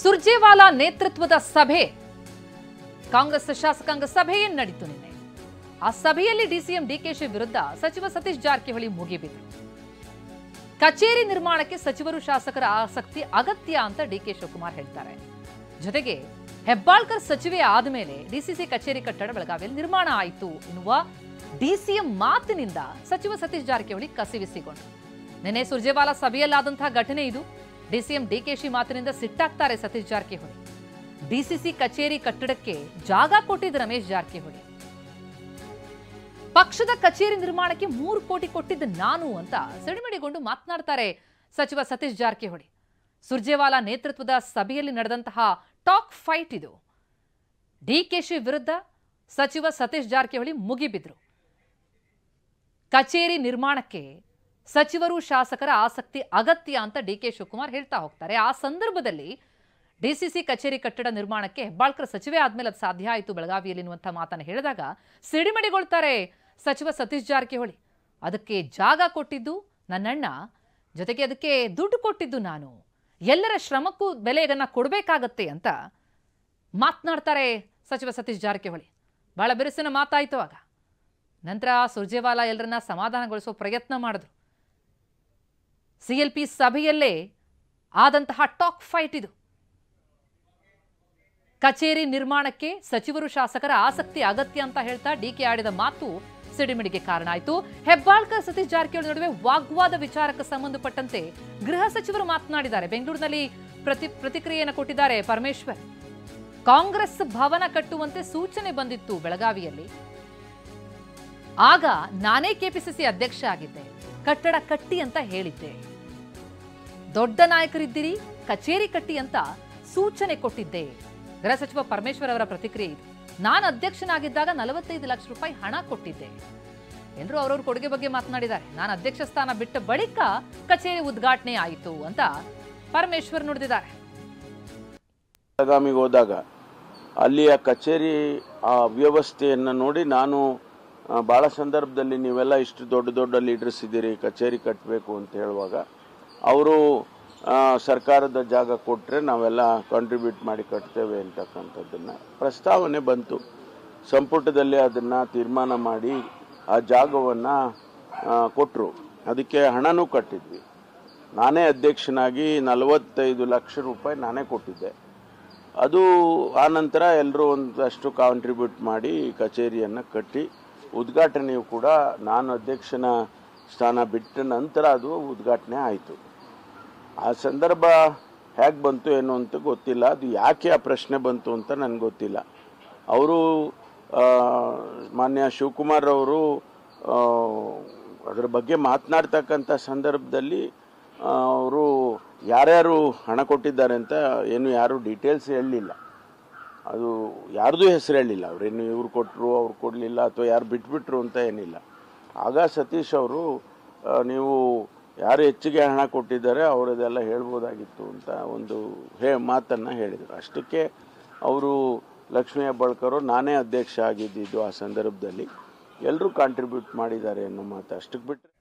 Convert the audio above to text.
ಸುರ್ಜೇವಾಲಾ ನೇತೃತ್ವದ ಸಭೆ ಕಾಂಗ್ರೆಸ್ ಶಾಸಕಾಂಗ ಸಭೆ ನಡೆಯಿತು ನಿನ್ನೆ. ಆ ಸಭೆಯಲ್ಲಿ ಡಿಸಿಎಂ ಡಿಕೆಶಿ ವಿರುದ್ಧ ಸಚಿವ ಸತೀಶ್ ಜಾರಕಿಹೊಳಿ ಮುಗಿಬಿದ್ರು. ಕಚೇರಿ ನಿರ್ಮಾಣಕ್ಕೆ ಸಚಿವರು ಶಾಸಕರ ಆಸಕ್ತಿ ಅಗತ್ಯ ಅಂತ ಡಿಕೆ ಶಿವಕುಮಾರ್ ಹೇಳ್ತಾರೆ. ಜೊತೆಗೆ ಹೆಬ್ಬಾಳ್ಕರ್ ಸಚಿವೆ ಆದಮೇಲೆ ಡಿಸಿಸಿ ಕಚೇರಿ ಕಟ್ಟಡ ಬೆಳಗಾವಿಯಲ್ಲಿ ನಿರ್ಮಾಣ ಆಯಿತು ಎನ್ನುವ ಡಿಸಿಎಂ ಮಾತಿನಿಂದ ಸಚಿವ ಸತೀಶ್ ಜಾರಕಿಹೊಳಿ ಕಸಿವಿಸಿಕೊಂಡರು. ನಿನ್ನೆ ಸುರ್ಜೇವಾಲಾ ಸಭೆಯಲ್ಲಾದಂತಹ ಘಟನೆ ಇದು. ಡಿಸಿಎಂ ಡಿಕೆಶಿ ಮಾತಿನಿಂದ ಸಿಟ್ಟಾಗ್ತಾರೆ ಸತೀಶ್ ಜಾರಕಿಹೊಳಿ. ಡಿಸಿಸಿ ಕಚೇರಿ ಕಟ್ಟಡಕ್ಕೆ ಜಾಗ ಕೊಟ್ಟಿದ್ದ ರಮೇಶ್ ಜಾರಕಿಹೊಳಿ. ಪಕ್ಷದ ಕಚೇರಿ ನಿರ್ಮಾಣಕ್ಕೆ 3 ಕೋಟಿ ಕೊಟ್ಟಿದ್ದ ನಾನು ಅಂತ ಸಿಡಿಮಿಡಿಗೊಂಡು ಮಾತನಾಡ್ತಾರೆ ಸಚಿವ ಸತೀಶ್ ಜಾರಕಿಹೊಳಿ. ಸುರ್ಜೇವಾಲಾ ನೇತೃತ್ವದ ಸಭೆಯಲ್ಲಿ ನಡೆದಂತಹ ಟಾಕ್ ಫೈಟ್ ಇದು. ಡಿಕೆಶಿ ವಿರುದ್ಧ ಸಚಿವ ಸತೀಶ್ ಜಾರಕಿಹೊಳಿ ಮುಗಿಬಿದ್ರು. ಕಚೇರಿ ನಿರ್ಮಾಣಕ್ಕೆ ಸಚಿವರು ಶಾಸಕರ ಆಸಕ್ತಿ ಅಗತ್ಯ ಅಂತ ಡಿಕೆ ಶಿವಕುಮಾರ್ ಹೇಳ್ತಾ ಹೋಗ್ತಾರೆ. ಆ ಸಂದರ್ಭದಲ್ಲಿ ಡಿಸಿಸಿ ಕಚೇರಿ ಕಟ್ಟಡ ನಿರ್ಮಾಣಕ್ಕೆ ಹೆಬ್ಬಾಳ್ಕರ್ ಸಚಿವೆ ಆದ್ಮೇಲೆ ಅದು ಸಾಧ್ಯ ಆಯಿತು ಬೆಳಗಾವಿಯಲ್ಲಿ ಎನ್ನುವಂಥ ಮಾತನ್ನು ಹೇಳಿದಾಗ ಸಿಡಿಮಿಡಿಗೊಳ್ತಾರೆ ಸಚಿವ ಸತೀಶ್ ಜಾರಕಿಹೊಳಿ. ಅದಕ್ಕೆ ಜಾಗ ಕೊಟ್ಟಿದ್ದು ನನ್ನಣ್ಣ, ಜೊತೆಗೆ ಅದಕ್ಕೆ ದುಡ್ಡು ಕೊಟ್ಟಿದ್ದು ನಾನು, ಎಲ್ಲರ ಶ್ರಮಕ್ಕೂ ಬೆಲೆಯನ್ನ ಕೊಡಬೇಕಾಗತ್ತೆ ಅಂತ ಮಾತನಾಡ್ತಾರೆ ಸಚಿವ ಸತೀಶ್ ಜಾರಕಿಹೊಳಿ. ಬಹಳ ಬಿರುಸಿನ ಮಾತಾಯಿತು. ಆಗ ನಂತರ ಸುರ್ಜೇವಾಲಾ ಎಲ್ಲರನ್ನ ಸಮಾಧಾನಗೊಳಿಸೋ ಪ್ರಯತ್ನ ಮಾಡಿದ್ರು. ಸಿಎಲ್ಪಿ ಸಭೆಯಲ್ಲೇ ಆದಂತಹ ಟಾಕ್ ಫೈಟ್ ಇದು. ಕಚೇರಿ ನಿರ್ಮಾಣಕ್ಕೆ ಸಚಿವರು ಶಾಸಕರ ಆಸಕ್ತಿ ಅಗತ್ಯ ಅಂತ ಹೇಳ್ತಾ ಡಿಕೆ ಆಡಿದ ಮಾತು ಸಿಡಿಮಿಡಿಗೆ ಕಾರಣ ಆಯಿತು. ಹೆಬ್ಬಾಳ್ಕರ್ ಸತೀಶ್ ಜಾರಕಿಹೊಳಿ ನಡುವೆ ವಾಗ್ವಾದ ವಿಚಾರಕ್ಕೆ ಸಂಬಂಧಪಟ್ಟಂತೆ ಗೃಹ ಸಚಿವರು ಮಾತನಾಡಿದ್ದಾರೆ. ಬೆಂಗಳೂರಿನಲ್ಲಿ ಪ್ರತಿಕ್ರಿಯೆಯನ್ನು ಕೊಟ್ಟಿದ್ದಾರೆ ಪರಮೇಶ್ವರ್. ಕಾಂಗ್ರೆಸ್ ಭವನ ಕಟ್ಟುವಂತೆ ಸೂಚನೆ ಬಂದಿತ್ತು ಬೆಳಗಾವಿಯಲ್ಲಿ. ಆಗ ನಾನೇ ಕೆಪಿಸಿಸಿ ಅಧ್ಯಕ್ಷ ಆಗಿದ್ದೆ, ಕಟ್ಟಡ ಕಟ್ಟಿ ಅಂತ ಹೇಳಿದ್ದೆ. ದೊಡ್ಡ ನಾಯಕರಿದ್ದೀರಿ, ಕಚೇರಿ ಕಟ್ಟಿ ಅಂತ ಸೂಚನೆ ಕೊಟ್ಟಿದ್ದೆ. ಗೃಹ ಸಚಿವ ಪರಮೇಶ್ವರ್ ಅವರ ಪ್ರತಿಕ್ರಿಯೆ ಇದು. ನಾನು ಅಧ್ಯಕ್ಷನಾಗಿದ್ದಾಗ 45 ಲಕ್ಷ ರೂಪಾಯಿ ಹಣ ಕೊಟ್ಟಿದ್ದೆ. ಎಲ್ಲರೂ ಅವರವ್ರ ಕೊಡುಗೆ ಬಗ್ಗೆ ಮಾತನಾಡಿದ್ದಾರೆ. ನಾನು ಅಧ್ಯಕ್ಷ ಸ್ಥಾನ ಬಿಟ್ಟ ಬಳಿಕ ಕಚೇರಿ ಉದ್ಘಾಟನೆ ಆಯಿತು ಅಂತ ಪರಮೇಶ್ವರ್ ನುಡಿದಿದ್ದಾರೆ. ಬೆಳಗಾವಿಗೆ ಹೋದಾಗ ಅಲ್ಲಿಯ ಕಚೇರಿ ಆ ವ್ಯವಸ್ಥೆಯನ್ನು ನೋಡಿ ನಾನು ಭಾಳ ಸಂದರ್ಭದಲ್ಲಿ ನೀವೆಲ್ಲ ಇಷ್ಟು ದೊಡ್ಡ ದೊಡ್ಡ ಲೀಡರ್ಸ್ ಇದ್ದೀರಿ, ಕಚೇರಿ ಕಟ್ಟಬೇಕು ಅಂತ ಹೇಳುವಾಗ ಅವರು ಸರ್ಕಾರದ ಜಾಗ ಕೊಟ್ಟರೆ ನಾವೆಲ್ಲ ಕಾಂಟ್ರಿಬ್ಯೂಟ್ ಮಾಡಿ ಕಟ್ತೇವೆ ಅಂತಕ್ಕಂಥದ್ದನ್ನು ಪ್ರಸ್ತಾವನೆ ಬಂತು. ಸಂಪುಟದಲ್ಲಿ ಅದನ್ನು ತೀರ್ಮಾನ ಮಾಡಿ ಆ ಜಾಗವನ್ನು ಕೊಟ್ಟರು. ಅದಕ್ಕೆ ಹಣನೂ ಕಟ್ಟಿದ್ವಿ. ನಾನೇ ಅಧ್ಯಕ್ಷನಾಗಿ 45 ಲಕ್ಷ ರೂಪಾಯಿ ನಾನೇ ಕೊಟ್ಟಿದ್ದೆ. ಅದು ಆನಂತರ ಎಲ್ಲರೂ ಒಂದಷ್ಟು ಕಾಂಟ್ರಿಬ್ಯೂಟ್ ಮಾಡಿ ಕಚೇರಿಯನ್ನು ಕಟ್ಟಿ ಉದ್ಘಾಟನೆಯು ಕೂಡ ನಾನು ಅಧ್ಯಕ್ಷನ ಸ್ಥಾನ ಬಿಟ್ಟ ನಂತರ ಅದು ಉದ್ಘಾಟನೆ ಆಯಿತು. ಆ ಸಂದರ್ಭ ಹೇಗೆ ಬಂತು ಏನು ಅಂತ ಗೊತ್ತಿಲ್ಲ. ಅದು ಯಾಕೆ ಆ ಪ್ರಶ್ನೆ ಬಂತು ಅಂತ ನನಗೆ ಗೊತ್ತಿಲ್ಲ. ಅವರು ಮಾನ್ಯ ಶಿವಕುಮಾರ್ ಅವರು ಅದರ ಬಗ್ಗೆ ಮಾತನಾಡ್ತಕ್ಕಂಥ ಸಂದರ್ಭದಲ್ಲಿ ಅವರು ಯಾರ್ಯಾರು ಹಣ ಕೊಟ್ಟಿದ್ದಾರೆ ಅಂತ ಏನು ಯಾರು ಡೀಟೇಲ್ಸ್ ಹೇಳಲಿಲ್ಲ. ಅದು ಯಾರ್ದು ಹೆಸರು ಹೇಳಿಲ್ಲ. ಅವರೇನು ಇವ್ರು ಕೊಟ್ಟರು ಅವ್ರು ಕೊಡಲಿಲ್ಲ ಅಥವಾ ಯಾರು ಬಿಟ್ಬಿಟ್ರು ಅಂತ ಏನಿಲ್ಲ. ಆಗ ಸತೀಶ್ ಅವರು ನೀವು ಯಾರು ಹೆಚ್ಚಿಗೆ ಹಣ ಕೊಟ್ಟಿದ್ದಾರೆ ಅವರದೆಲ್ಲ ಹೇಳ್ಬೋದಾಗಿತ್ತು ಅಂತ ಒಂದು ಮಾತನ್ನು ಹೇಳಿದರು. ಅಷ್ಟಕ್ಕೆ ಅವರು ಲಕ್ಷ್ಮೀ ಹೆಬ್ಬಾಳ್ಕರ್ ನಾನೇ ಅಧ್ಯಕ್ಷ ಆಗಿದ್ದು ಆ ಸಂದರ್ಭದಲ್ಲಿ ಎಲ್ಲರೂ ಕಾಂಟ್ರಿಬ್ಯೂಟ್ ಮಾಡಿದ್ದಾರೆ ಅನ್ನೋ ಮಾತು ಅಷ್ಟಕ್ಕೆ ಬಿಟ್ಟರೆ